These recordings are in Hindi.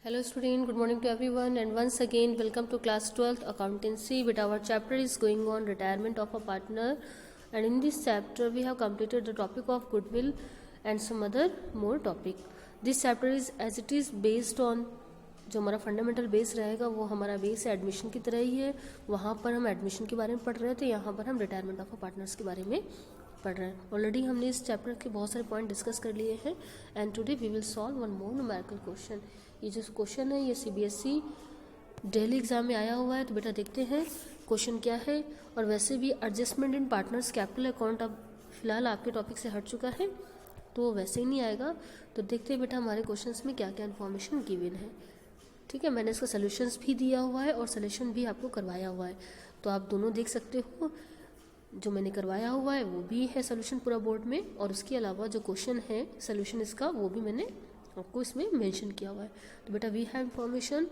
Hello student, good morning to everyone and once again welcome to class 12th accountancy. But our chapter is going on retirement of a partner, and in this chapter we have completed the topic of goodwill and some other more topic. This chapter is as it is based on जो हमारा फंडामेंटल बेस रहेगा वो हमारा बेस है एडमिशन की तरह ही है. वहाँ पर हम एडमिशन के बारे में पढ़ रहे हैं, तो यहाँ पर हम रिटायरमेंट ऑफ अ पार्टनर्स के बारे में पढ़ रहे हैं. ऑलरेडी हमने इस चैप्टर के बहुत सारे पॉइंट डिस्कस कर लिए हैं and today we will solve one more numerical question. ये जो क्वेश्चन है ये सीबीएसई डेली एग्जाम में आया हुआ है, तो बेटा देखते हैं क्वेश्चन क्या है. और वैसे भी adjustment in partners capital account अब फिलहाल आपके टॉपिक से हट चुका है, तो वैसे ही नहीं आएगा. तो देखते हैं बेटा हमारे क्वेश्चंस में क्या क्या इन्फॉर्मेशन गिवन है. ठीक है, मैंने इसका सोल्यूशंस भी दिया हुआ है और सोल्यूशन भी आपको करवाया हुआ है, तो आप दोनों देख सकते हो. जो मैंने करवाया हुआ है वो भी है सोल्यूशन पूरा बोर्ड में, और उसके अलावा जो क्वेश्चन है सोल्यूशन इसका वो भी मैंने आपको इसमें मेंशन किया हुआ है. तो बेटा we have information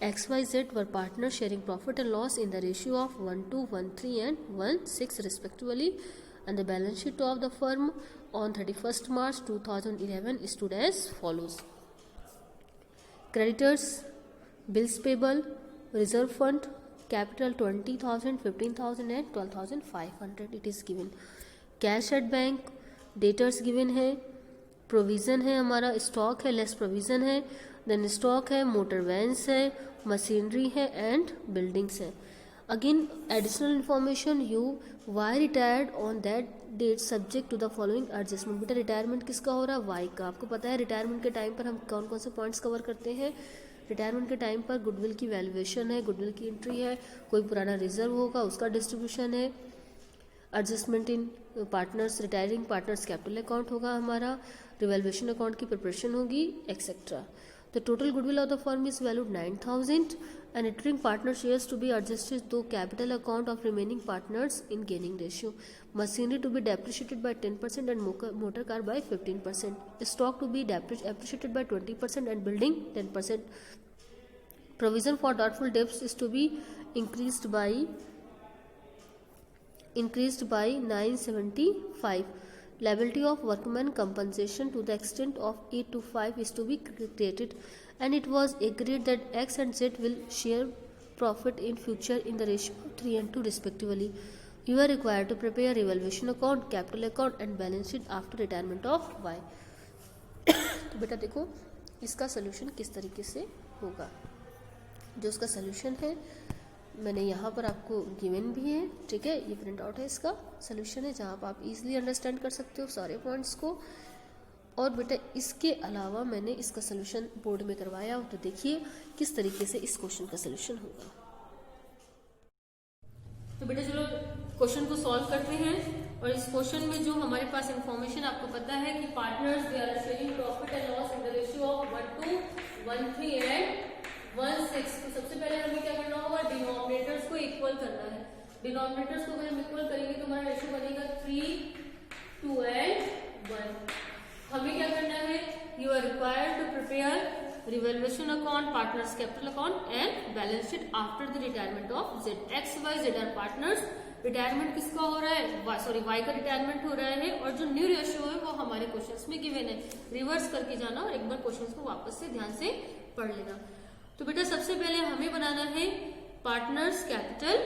XYZ were partner sharing profit and loss in the ratio of 1:1, 1:3 and 1:6 respectively, and the balance sheet of the firm on 31st March 2011 stood as follows. Creditors, bills payable, reserve fund, capital 20,000, 15,000 and 12,500 it is given. Cash at bank, debtors given है, प्रोविज़न है हमारा, स्टॉक है, लेस प्रोविज़न है, देन स्टॉक है, मोटर वैन्स है, मशीनरी है एंड बिल्डिंग्स है. Again additional information, you Y retired on that date subject to the following adjustment. बेटा रिटायरमेंट किसका हो रहा है? वाई का. आपको पता है रिटायरमेंट के टाइम पर हम कौन कौन से पॉइंट्स कवर करते हैं. रिटायरमेंट के टाइम पर गुडविल की वैल्यूएशन है, गुडविल की एंट्री है, कोई पुराना रिजर्व होगा उसका डिस्ट्रीब्यूशन है, adjustment in partners retiring partners capital account होगा हमारा, रिवैल्यूएशन अकाउंट की प्रिपरेशन होगी etcetera. The total goodwill of the firm is valued 9,000 and entering partner shares to be adjusted to capital account of remaining partners in gaining ratio. Machinery to be depreciated by 10% and motor car by 15%. Stock to be appreciated by 20% and building 10%. Provision for doubtful debts is to be increased by 975. Liability of workman compensation to the extent of 8 to 5 is to be created, and it was agreed that X and Z will share profit in future in the ratio of 3 and 2 respectively. You are required to prepare revaluation account, capital account and balance sheet after retirement of Y. तो बेटा देखो इसका सोल्यूशन किस तरीके से होगा. जो इसका सोल्यूशन है मैंने यहाँ पर आपको गिवन भी है. ठीक है, ये प्रिंट आउट है, इसका सोल्यूशन है जहाँ पर आप इजीली अंडरस्टैंड कर सकते हो सारे पॉइंट्स को. और बेटा इसके अलावा मैंने इसका सोल्यूशन बोर्ड में करवाया हो, तो देखिए किस तरीके से इस क्वेश्चन का सोल्यूशन होगा. तो बेटा चलो क्वेश्चन को सॉल्व करते हैं. और इस क्वेश्चन में जो हमारे पास इंफॉर्मेशन आपको पता है कि partners they are sharing profit and loss in the ratio of 1:1, 1:3 and 1:6. तो सबसे पहले हमें क्या करना होगा? डिनोमिनेटर्स को इक्वल करना है. डिनोमिनेटर्स को अगर हम इक्वल करेंगे तो हमारा रेशियो बनेगा 3, 2 एंड 1. हमें क्या करना है? You are required to prepare revaluation account, partners capital account and balance sheet after the retirement of Z. X Y Z are partners. Retirement किसका हो रहा है? वाई का रिटायरमेंट हो रहा है, और जो न्यू रेशियो है वो हमारे क्वेश्चंस में गिवन है. रिवर्स करके जाना और एक बार क्वेश्चंस को वापस से ध्यान से पढ़ लेना. तो बेटा सबसे पहले हमें बनाना है partners capital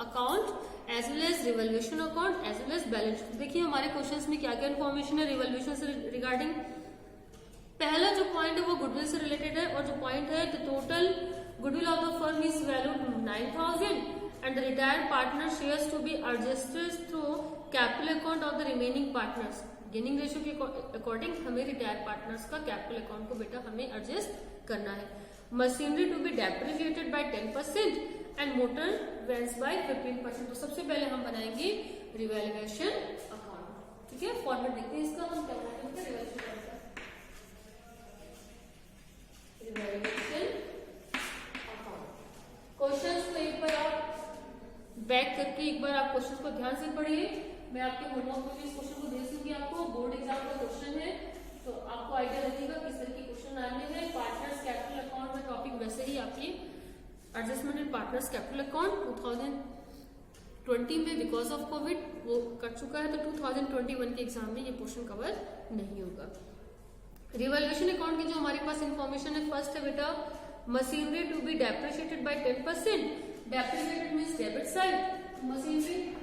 account as well as revaluation account as well as balance sheet. देखिए हमारे क्वेश्चंस में क्या क्या इन्फॉर्मेशन है रिवैल्यूएशन से रिगार्डिंग. पहला जो पॉइंट है वो गुडविल से रिलेटेड है, और जो पॉइंट है the total goodwill of the firm is valued 9,000 and the retired partner shares to be adjusted through capital account of the remaining partners. Gaining ratio के अकॉर्डिंग हमें रिटायर्ड पार्टनर्स का कैपिटल अकाउंट को बेटा हमें एडजस्ट करना है. Machinery to be depreciated by 10% and motor vans by 15%. तो सबसे पहले हम बनाएंगे रिवैल्यूएशन अकाउंट. ठीक है, फॉर्मेट देखते हैं इसका. हम क्या बनाएंगे रिवैल्यूएशन अकाउंट. क्वेश्चंस को एक बार आप बैक करके एक बार आप क्वेश्चंस को ध्यान से पढ़िए. मैं आपके होमवर्क में इस क्वेश्चन को दे दूंगी आपको. बोर्ड एग्जाम का क्वेश्चन है, तो आपको आइडिया लगेगा किस तरह के क्वेश्चन आने हैं. पार्टनर्स कैपिटल अकाउंट में टॉपिक वैसे ही आपकी adjustment in partners capital account 2020 में बिकॉज ऑफ कोविड वो कट चुका है, तो 2021 के एग्जाम में ये पोर्शन कवर नहीं होगा. रिवैल्यूएशन अकाउंट की जो हमारे पास इंफॉर्मेशन है, फर्स्ट है बेटा machinery to be depreciated by 10%. Depreciated means debit side. Machinery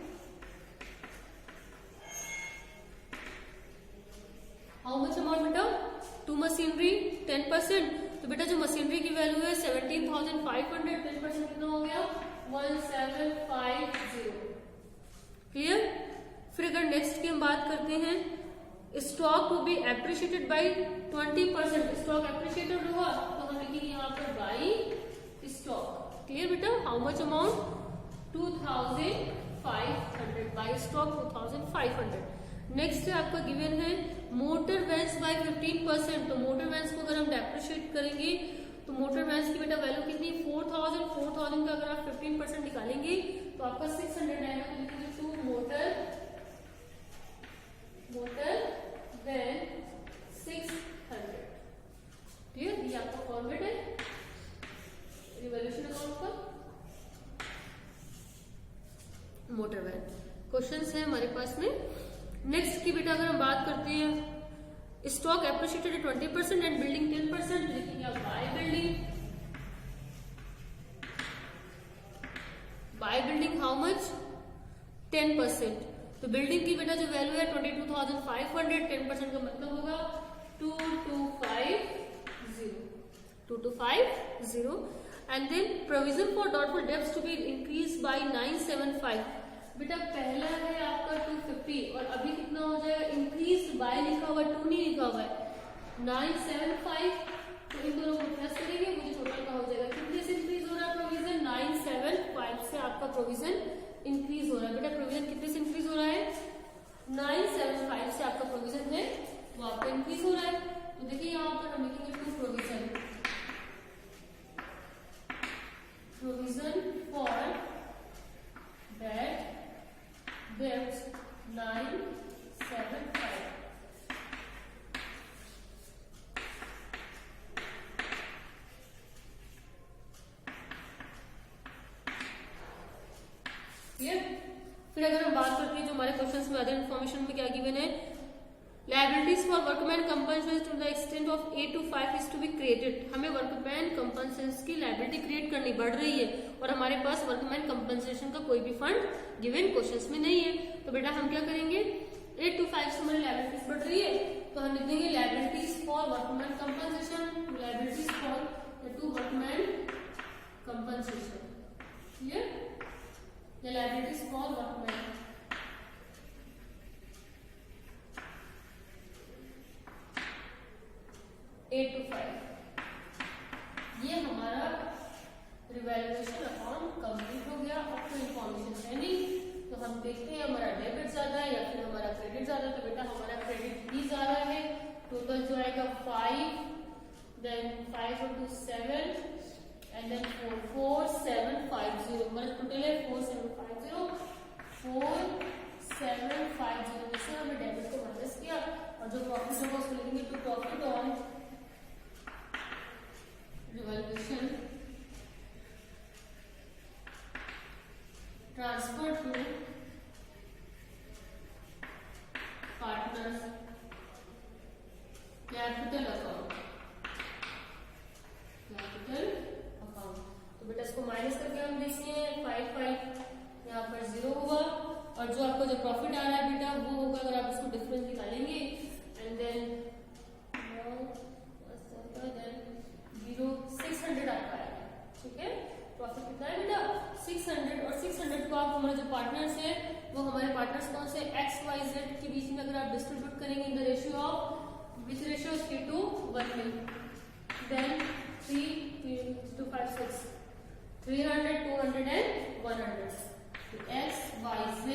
how much amount बेटा, टू मशीनरी 10%. तो बेटा जो मशीनरी की वैल्यू है 17,500, 10% कितना हो गया 1750. क्लियर. फिर अगर नेक्स्ट की हम बात करते हैं, stock to be appreciated by 20%. Stock appreciated हुआ तो हम लिखेंगे यहाँ पर बाई स्टॉक. क्लियर बेटा. How much amount 2,500. By stock 2,500. Next आपका गिवन है मोटर वैन्स बाय 15%. तो मोटर वैन्स को अगर हम डेप्रिशिएट करेंगे तो मोटर वैन्स की बेटा वैल्यू कितनी 4,000. 4,000 का अगर आप 15% निकालेंगे तो आपका 600 आएगा. तो लिखेंगे टू मोटर वैन 600. क्लियर. ये आपका फॉर्मेट है रिवैल्यूएशन अकाउंट का. मोटर वैन क्वेश्चंस है हमारे पास में. नेक्स्ट की बेटा अगर हम बात करते हैं स्टॉक एप्रिशिएटेड 20% एंड बिल्डिंग 10%. लिखेंगे आप by building. By building how much 10%. तो बिल्डिंग की बेटा जो वैल्यू है 22,500. 10% का मतलब होगा 2250. And then provision for doubtful debts to be increase by 975. बेटा पहला है आपका 250 और अभी कितना हो जाएगा इंक्रीज बाय लिखा हुआ 2 नहीं लिखा हुआ है 975. तो इन दोनों को प्लस करेंगे मुझे टोटल का हो जाएगा कितने से इंक्रीज हो रहा है प्रोविजन 975 से आपका प्रोविजन इंक्रीज हो रहा है. बेटा प्रोविजन कितने से इंक्रीज हो रहा है 975 से आपका प्रोविजन है वो आपका इंक्रीज हो रहा है. तो देखिए यहाँ पर हम लिखेंगे to provision for bad debts 975. Clear. फिर अगर हम बात करते हैं जो हमारे क्वेश्चंस में अदर इन्फॉर्मेशन में क्या गिवन है, liabilities for workman compensation to the extent of 8 to 5 is to be created. हमें वर्कमैन कंपनसेशन की लायबिलिटी क्रिएट करनी बढ़ रही है और हमारे पास वर्कमैन कंपनसेशन का कोई भी फंड गिवन क्वेश्चंस में नहीं है. तो बेटा हम क्या करेंगे 8 to 5 से हमारी लायबिलिटीज बढ़ रही है तो हम लिख देंगे liabilities for workman compensation. Liabilities for to workman compensation. Clear. The liabilities for workmen. (8 to 5). ये हमारा रिवैल्यूएशन अकाउंट कंप्लीट हो गया. अब तो इंफॉर्मेशन है नहीं तो हम देखते हैं हमारा डेबिट ज्यादा है या फिर हमारा क्रेडिट ज्यादा है. तो बेटा हमारा क्रेडिट भी ज्यादा है. टोटल जो आएगा 5 देन 5 into 7 and then 4750. हमारा टोटल है 4750 जैसे हमने डेबिट को माइनस किया और जो प्रॉफिट होगा उसको लिखेंगे to profit on revaluation transfer to partners capital account. तो बेटा इसको माइनस करके हम देखते हैं 5 यहाँ पर 0 हुआ और जो आपका जो प्रॉफिट आ रहा है बेटा वो होगा अगर आप इसको डिफरेंस निकालेंगे एंड देन 0 600 आपका आएगा. ठीक है. प्रॉफिट कितना है बेटा 600 और 600 को आप हमारे जो पार्टनर्स है वो हमारे पार्टनर्स कौन से XYZ के बीच में अगर आप डिस्ट्रीब्यूट करेंगे इन the ratio of which ratio 3:1 में देन 3 2 5 6 300 200 and 100. XYZ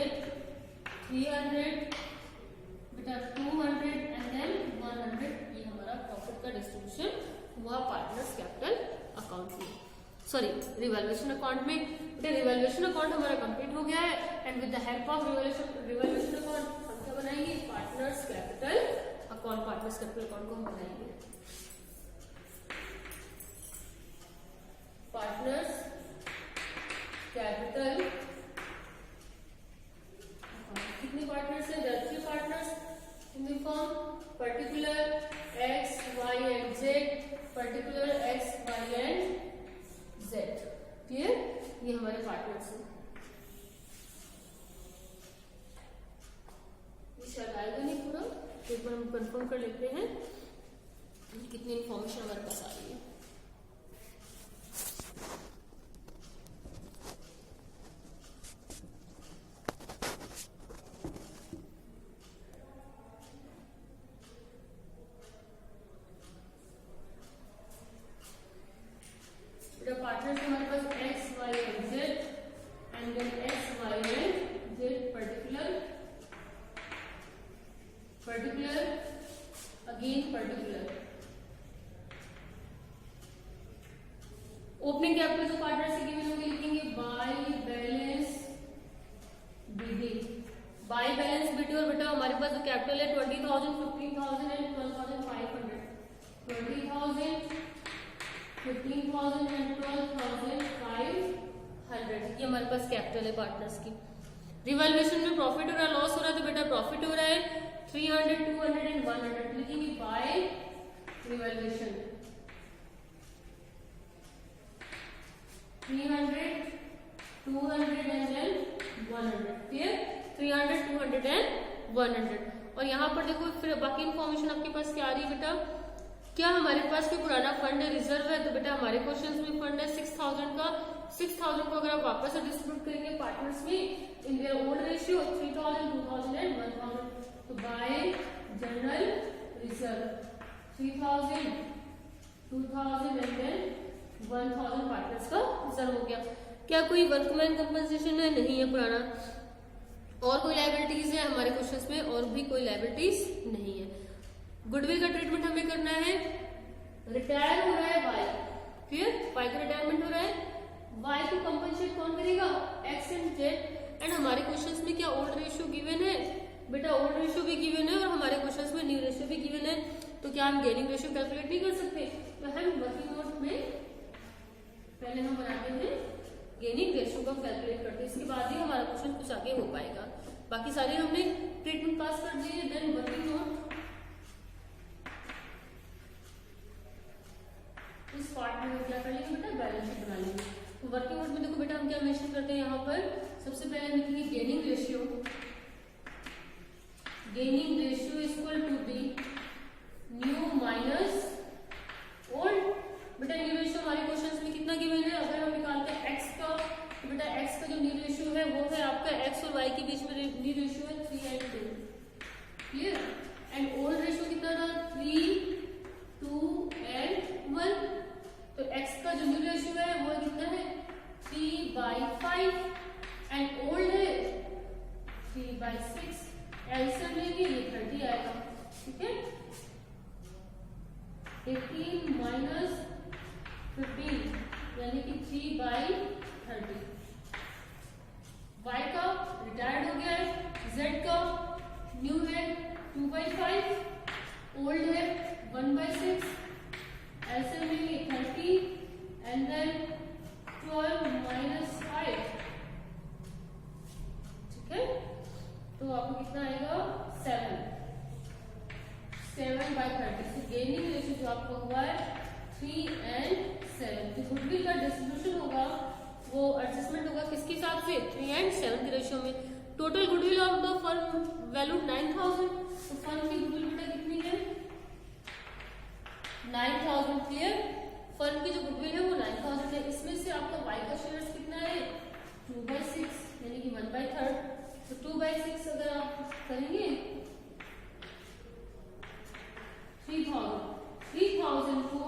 300 बेटा 200 एंड देन 100. ये हमारा प्रॉफिट का डिस्ट्रीब्यूशन हुआ पार्टनर्स कैपिटल अकाउंट में, सॉरी रिवैल्यूएशन अकाउंट में. बेटा रिवैल्यूएशन अकाउंट हमारा कंप्लीट हो गया है and with the help of revaluation account हम क्या बनाएंगे partners capital account. Partners capital account को हम बनाएंगे पार्टनर्स कैपिटल. कितने पार्टनर्स हैं? 3 partners in the form particular X count कर लेते हैं कितनी इंफॉर्मेशन हमारे पास आ रही है। पार्टनर्स हमारे पास X Y and Z and then X Y and Z particular again particular. Opening capital जो पार्टनर से गिवन होंगे लिखेंगे by balance BD. By balance BD और बेटा हमारे पास जो कैपिटल है 20,000, 15,000 एंड 12,500। 20,000, 15,000 एंड 12,500 ये हमारे पास कैपिटल है पार्टनर्स की। रिवैल्यूएशन में प्रॉफिट हो रहा है लॉस हो रहा है तो बेटा प्रॉफिट हो रहा है 300, 200 एंड 100 लिखेंगे by revaluation. 300, 200 and then 100 clear. 300, 200 and 100 और यहाँ पर देखो फिर बाकी इंफॉर्मेशन आपके पास क्या आ रही है बेटा, क्या हमारे पास कोई पुराना फंड है रिजर्व है तो बेटा हमारे क्वेश्चन में फंड है 6,000 का। 6,000 को अगर आप वापस से डिस्ट्रीब्यूट करेंगे पार्टनर्स में in their old ratio 3,000, 2,000 and 1,000 तो by general reserve 3,000, 2,000 and then 1,000 partners का रिजर्व हो गया। क्या कोई वर्कमैन कंपनसेशन है? नहीं है पुराना। और कोई लायबिलिटीज है हमारे क्वेश्चंस में? और भी कोई लायबिलिटीज नहीं है। गुडविल का ट्रीटमेंट हमें करना है, रिटायर हो रहा है वाई क्लियर, वाई का रिटायरमेंट हो रहा है, वाई को कंपनसेट कौन करेगा एक्स एंड जेड। एंड हमारे क्वेश्चंस में क्या ओल्ड रेशियो गिवन है बेटा, ओल्ड रेशियो भी गिवन है और हमारे क्वेश्चंस में न्यू रेशियो भी गिवन है तो क्या हम गेनिंग रेशियो कैलकुलेट नहीं कर सकते? तो हम वर्किंग नोट में पहले हम बनाते हैं गेनिंग रेशियो को कैलकुलेट करते हैं, इसके बाद ही हमारा क्वेश्चन कुछ आगे हो पाएगा। बाकी सारे हमने ट्रीटमेंट पास कर दिए। देन वर्किंग नोट इस पार्ट में क्या कर लेंगे बेटा, बैलेंस शीट बना लेंगे। तो वर्किंग नोट में देखो बेटा हम क्या मेंशन करते हैं यहाँ पर, सबसे पहले लिखेंगे gaining ratio. Gaining ratio equal to be new minus old. बेटा न्यू रेशियो हमारे क्वेश्चंस में कितना गिवन है, अगर हम निकालते हैं एक्स का तो बेटा एक्स का जो न्यू रेशियो है वो है आपका एक्स और वाई के बीच में न्यू रेशियो है 3 and 2 clear. And old ratio कितना था 3, 2 एंड 1। तो x का जो न्यू रेशियो है वो कितना है 3/5 एंड ओल्ड है 3/6। एलसीएम लेंगे ये 30 आएगा ठीक है। 18 माइनस 15 यानी कि 3/30। y का रिटायर्ड हो गया है, z का न्यू है 2/5, ओल्ड है 1/6। ऐसे में 30 एंड देन 12 माइनस 5 ठीक है। तो आपको कितना आएगा 7/30। तो गेनिंग रेशियो जो आपको हुआ है 3 एंड 7। तो गुडविल का डिस्ट्रीब्यूशन होगा वो एडजस्टमेंट होगा किसके हिसाब से 3 एंड 7 के रेशियो में। Total goodwill of the firm value 9,000। तो फर्म की गुडविल बेटा कितनी है 9,000 क्लियर। फर्म की जो गुडविल है वो 9,000 है। इसमें से आपका y का शेयर्स कितना है 2/6 यानी कि 1/3। तो 2/6 अगर आप करेंगे 3,000 को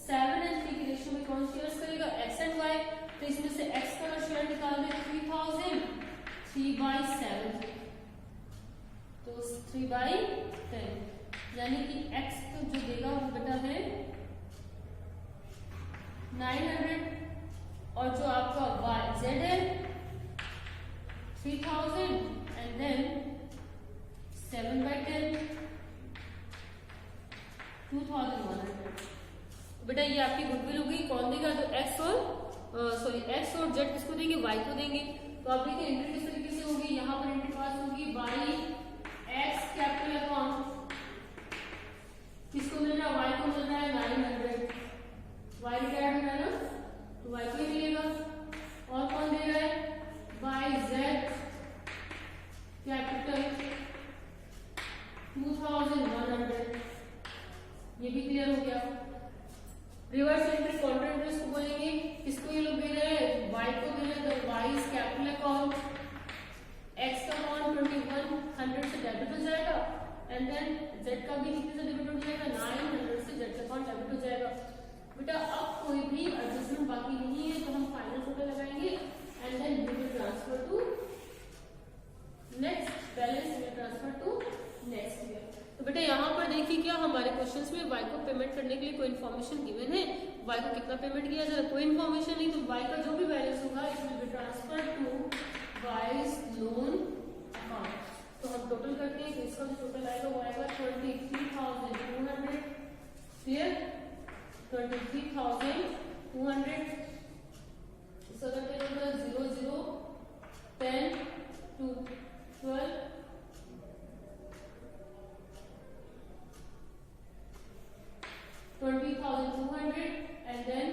7 एंड 3 के रेशियो में कौन शेयर्स करेगा x एंड y। तो इसमें से x का शेयर निकाल दें 3,000 3/7 तो 3/10 यानी कि x तो जो देगा वो बेटा है 900 और जो आपका y z है 3,000 एंड देन 7/10 2,100। बेटा ये आपकी गुडविल हो गई। कौन देगा तो x और z किसको देंगे y को देंगे। तो आप देखिए एंट्री किस तरीके से होगी, यहाँ पर एंट्री पास होगी y x कैपिटल अकाउंट किसको मिल रहा है y को मिल रहा है 900। y रिटायर्ड हो रहा है ना तो y को ही मिलेगा। और कौन दे रहा है y z कैपिटल 2100, ये भी क्लियर हो गया। रिवर्स इंटरेस्ट काउंटर इंटरेस्ट को बोलेंगे, किसको ये लोग दे रहे हैं, y को दे रहे हैं, तो y is capital account, x का अमाउंट 2100 से डेबिट हो जाएगा, एंड देन z का भी कितने से डेबिट हो जाएगा, 900 से z का अकाउंट डेबिट हो जाएगा। बेटा अब कोई भी एडजस्टमेंट बाकी नहीं है, तो हम फाइनल टोटल लगाएंगे and then we will transfer to next balance, will transfer to next year. तो बेटा यहाँ पर देखिए क्या हमारे क्वेश्चंस में y को पेमेंट करने के लिए कोई इन्फॉर्मेशन गिवन है, y को कितना पेमेंट किया जाए, कोई इन्फॉर्मेशन नहीं, तो y का जो भी बैलेंस होगा it will be transfer to y's loan account. तो हम टोटल करते हैं, तो इसका जो टोटल आएगा वो आएगा 23,200, क्लियर, 23,200। इसका करते हैं 0 0 10 to 12, 20,200 and then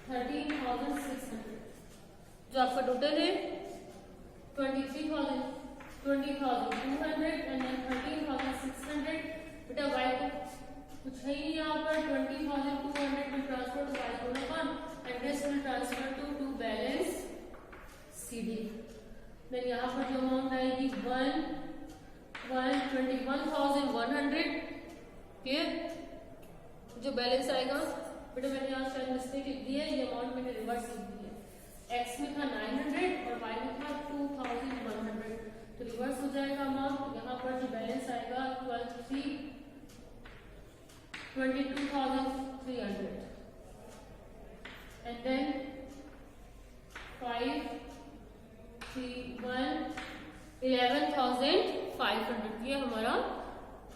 13,600। जो आपका टोटल है 20,200 and then 13,600। बेटा y को कुछ है ही यहाँ पर, 20,200 will transfer to y loan account and rest will transfer to balance CD। Then यहाँ पर जो अमाउंट आएगी 121,100, क्लियर। जो बैलेंस आएगा बेटा मैंने यहाँ शायद मिस्टेक लिख दी है, ये अमाउंट मैंने रिवर्स लिख दी है, x में था 900 और y में था 2,100, तो रिवर्स हो जाएगा अमाउंट। यहाँ पर जो बैलेंस आएगा 22,300 एंड देन 11,500, ये हमारा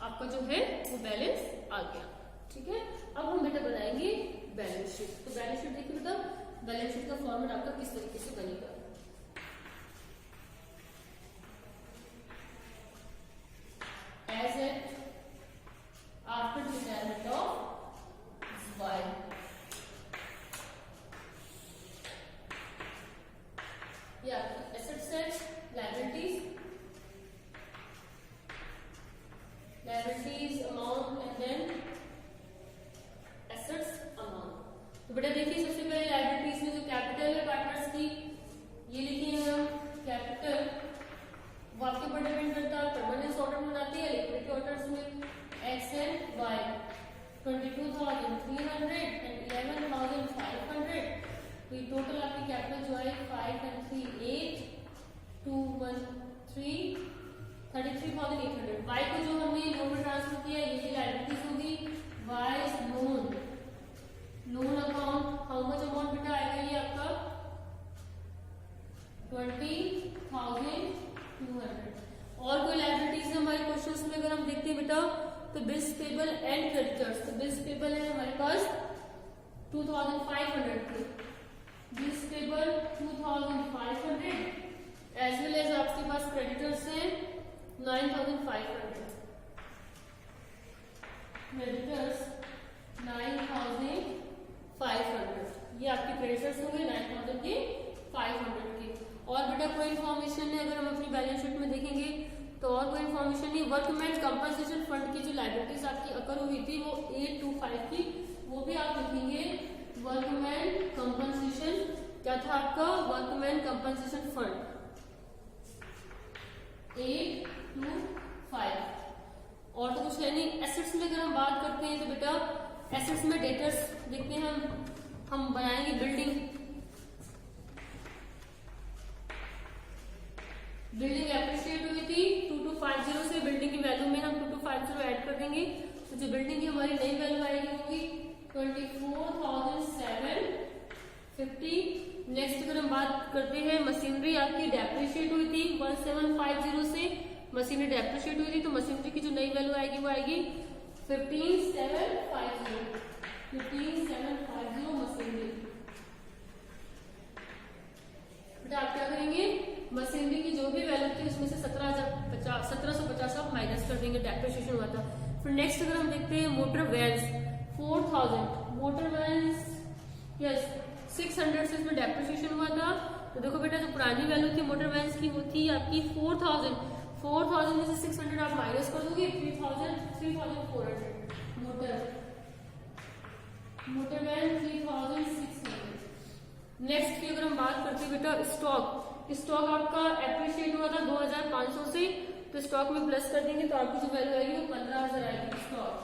आपका जो है वो बैलेंस आ गया, ठीक है। अब हम बेटा बनाएंगे बैलेंस शीट। तो बैलेंस शीट देखिए बेटा, बैलेंस शीट का फॉर्मेट आपका किस तरीके से बनेगा। As at after determinant of y, या एसेट्स है, liabilities amount and then assets amount। तो बेटा देखिए सबसे पहले liabilities में जो कैपिटल है पार्टनर्स की, ये लिखी है हम कैपिटल, वो आपके ऊपर डिपेंड करता है, परमानेंस ऑर्डर में आती है, लिक्विडिटी ऑर्डर्स में x and y 22,300 and 11,500। तो ये टोटल आपकी कैपिटल जो है 5 and 3 8 2 1 3 33,800। y को जो हमने लोन में ट्रांसफर किया ये भी लायबिलिटीज होगी, y loan account, how much amount बेटा आएगा ये आपका 20,200। और कोई लायबिलिटीज है हमारे क्वेश्चंस में अगर हम देखते हैं बेटा, तो बिल्स पेबल एंड क्रेडिटर्स। तो बिल्स पेबल है हमारे पास 2,500 थे, bills payable 2,500 as well as आपके पास क्रेडिटर्स हैं 9,500, क्रेडिटर्स 9,500, ये आपके क्रेडिटर्स होंगे 9,500 के। और बेटा कोई इन्फॉर्मेशन है अगर हम अपनी बैलेंस शीट में देखेंगे तो और कोई इन्फॉर्मेशन नहीं। वर्कमैन कंपनसेशन फंड की जो लायबिलिटीज आपकी अकर हुई थी वो 825 की, वो भी आप लिखेंगे वर्कमैन कंपनसेशन, क्या था आपका वर्कमैन कंपनसेशन फंड 825। और तो कुछ है नहीं। एसेट्स में अगर हम बात करते हैं तो बेटा एसेट्स में डेटर्स देखते हैं हम बनाएंगे बिल्डिंग एप्रिशिएट हुई थी 2250 से, बिल्डिंग की वैल्यू में हम 2250 ऐड कर देंगे, तो जो बिल्डिंग की हमारी नई वैल्यू आएगी होगी 24,750। नेक्स्ट अगर हम बात करते हैं मशीनरी आपकी डेप्रिशिएट हुई थी 1750 से, मशीनरी डेप्रिशिएट हुई थी, तो मशीनरी की जो नई वैल्यू आएगी वो आएगी 15,750 मशीनरी। बेटा आप क्या करेंगे, मशीनरी की जो भी वैल्यू थी उसमें से 1750 आप माइनस कर देंगे, डेप्रिसिएशन हुआ था। फिर नेक्स्ट अगर हम देखते हैं motor vans 4000, motor vans yes 600 से इसमें डेप्रिसिएशन हुआ था। तो देखो बेटा जो पुरानी वैल्यू थी मोटर वैन्स की वो थी आपकी 4000, 4,000 में से 600 आप माइनस कर दोगे, 3,400। Motor van 3,600। नेक्स्ट की अगर हम बात करते हैं बेटा स्टॉक आपका एप्रिशिएट हुआ था 2,500 से, तो स्टॉक में प्लस कर देंगे तो आपकी जो वैल्यू आएगी वो 15,000 आएगी स्टॉक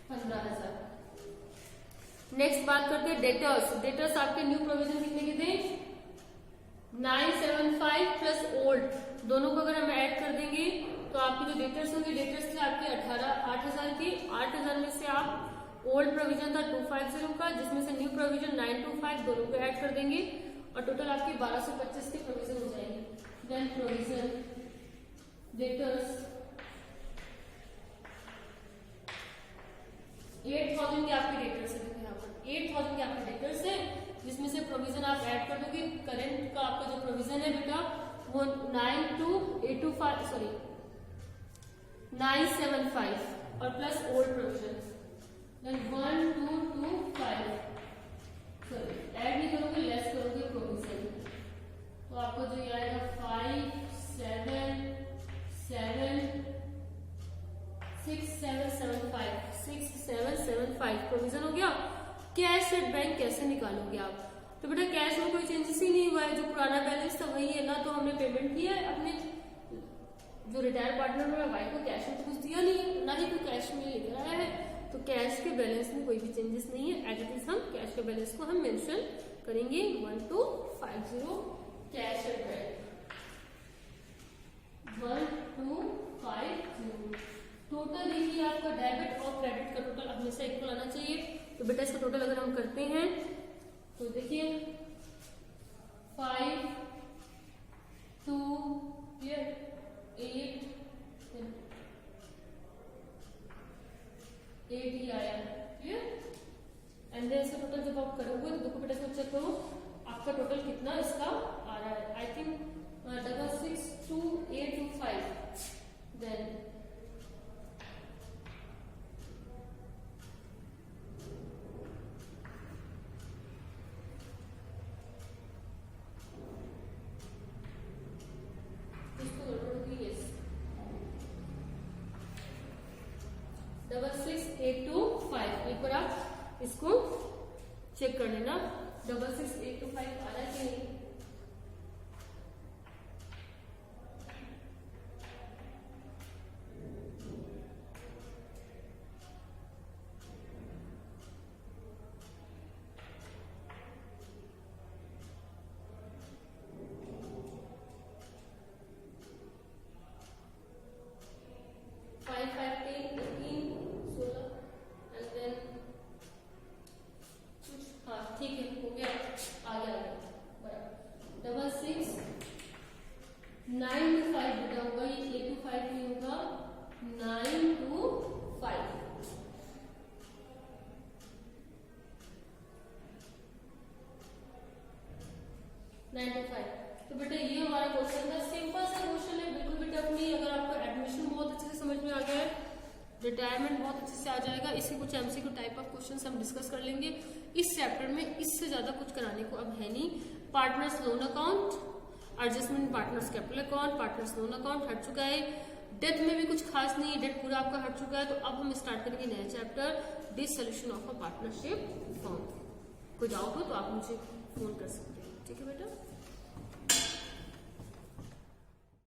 15,000। नेक्स्ट बात करते हैं डेटर्स आपके न्यू प्रोविजन कितने के थे 975 प्लस ओल्ड, दोनों को अगर हम ऐड कर देंगे तो आपके जो डेटर्स होंगे, डेटर्स थे आपके 8,000 के, 8,000 में से आप ओल्ड प्रोविजन था 250 का, जिसमें से न्यू प्रोविजन 925, दोनों को ऐड कर देंगे और टोटल आपकी 1225 की प्रोविजन हो जाएगी। देन प्रोविजन डेटर्स 8,000 के आपके डेटर्स है, यहाँ पर 8,000 के आपके डेटर्स है, जिसमें से प्रोविजन आप ऐड कर दोगे। करंट का आपका जो प्रोविजन है बेटा वो 975 और plus old provision, then 1225 sorry add नहीं करोगे, लेस करोगे प्रोविजन, तो आपको जो ये आएगा 6775 प्रोविजन हो गया। कैश एट बैंक कैसे निकालोगे आप, तो बेटा कैश में कोई चेंजेस ही नहीं हुआ है, जो पुराना बैलेंस था वही है ना, तो हमने पेमेंट किया है अपने जो रिटायर पार्टनर में वाइफ को कैश में तो कुछ दिया नहीं है, ना ही कोई कैश में लेकर आया है, तो कैश के बैलेंस में कोई भी चेंजेस नहीं है। एज इट इज हम कैश के बैलेंस को हम मेंशन करेंगे 1250 कैश एट बैंक 1250। टोटल देखिए आपका डेबिट और क्रेडिट का टोटल हमेशा इक्वल आना चाहिए, तो बेटा इसका टोटल अगर हम करते हैं तो देखिए 5 2 8 ही आया क्लियर। एंड देन इसका टोटल जब आप करोगे तो देखो बेटा इसमें चेक करो आपका टोटल कितना इसका आ रहा है। आई थिंक 62825 देन एक बार आप इसको चेक कर लेना 66825 आ रहा है कि नहीं। ठीक है हो गया, आ गया 66925 बेटा होगा, ये 825 नहीं होगा 925 925। तो बेटा ये हमारा क्वेश्चन था, सिंपल सा क्वेश्चन है बिल्कुल बेटा अपनी, अगर आपको एडमिशन बहुत अच्छे से समझ में आ गया है, रिटायरमेंट बहुत अच्छे से आ जाएगा। इसके कुछ एमसीक्यू टाइप ऑफ क्वेश्चंस हम डिस्कस कर लेंगे इस चैप्टर में, इससे ज्यादा कुछ कराने को अब है नहीं। Partners loan account, adjustment partners capital account, partners loan account हट चुका है, डेथ में भी कुछ खास नहीं है, डेथ पूरा आपका हट चुका है। तो अब हम स्टार्ट करेंगे नया chapter dissolution of a partnership form. कोई डाउट हो तो आप मुझे फोन कर सकते हैं, ठीक है बेटा।